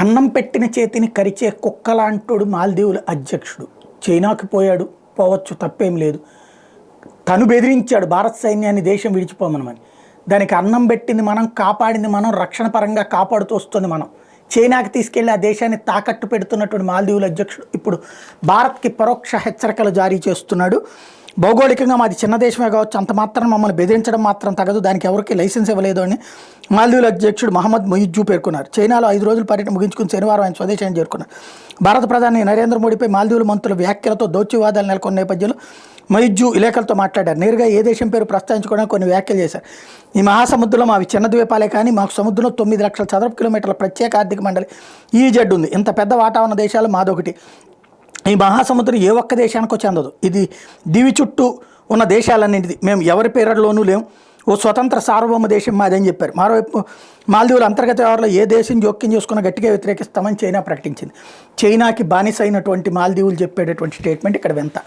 అన్నం పెట్టిన చేతిని కరిచే కుక్కలాంటోడు మాల్దీవుల అధ్యక్షుడు. చైనాకి పోవచ్చు, తప్పేం లేదు. తను బెదిరించాడు భారత సైన్యాన్ని దేశం విడిచిపోమనమని. దానికి అన్నం పెట్టింది మనం, కాపాడింది మనం, రక్షణ పరంగా కాపాడుతూ వస్తుంది మనం. చైనాకి తీసుకెళ్లి ఆ దేశాన్ని తాకట్టు పెడుతున్నటువంటి మాల్దీవుల అధ్యక్షుడు ఇప్పుడు భారత్కి పరోక్ష హెచ్చరికలు జారీ చేస్తున్నాడు. భౌగోళికంగా మాది చిన్న దేశమే కావచ్చు, అంత మాత్రం మమ్మల్ని బెదిరించడం మాత్రం తగదు, దానికి ఎవరికి లైసెన్స్ ఇవ్వలేదు అని మాల్దీవుల అధ్యక్షుడు మహమ్మద్ మొయిజ్జు పేర్కొన్నారు. చైనాలో 5 రోజుల పర్యటన ముగించుకుని శనివారం ఆయన స్వదేశాన్ని చేరుకున్నారు. భారత ప్రధాని నరేంద్ర మోడీపై మాల్దీవుల మంత్రుల వ్యాఖ్యలతో దౌత్యవాదాలు నెలకొన్న నేపథ్యంలో మొయిజ్జు విలేకరులతో మాట్లాడారు. నేరుగా ఏ దేశం పేరు ప్రస్తావించుకోవడానికి కొన్ని వ్యాఖ్యలు చేశారు. ఈ మహాసముద్రంలో మావి చిన్న ద్వీపాలే కానీ మాకు సముద్రంలో 9 లక్షల చదరపు కిలోమీటర్ల ప్రత్యేక ఆర్థిక మండలి ఈజెడ్ ఉంది. ఇంత పెద్ద వాటా ఉన్న దేశాలు మాదొకటి. ఈ మహాసముద్రం ఏ ఒక్క దేశానికో చెందదు. ఇది దివి చుట్టూ ఉన్న దేశాలన్నింటిది. మేము ఎవరి పేర్లోనూ లేము. ఓ స్వతంత్ర సార్వభౌమ దేశం మాదని చెప్పారు. మరోవైపు మాల్దీవుల అంతర్గత వ్యవహారంలో ఏ దేశం జోక్యం చేసుకున్న గట్టిగా వ్యతిరేకిస్తామని చైనా ప్రకటించింది. చైనాకి బానిస అయినటువంటి మాల్దీవులు చెప్పేటటువంటి స్టేట్మెంట్ ఇక్కడ వింత.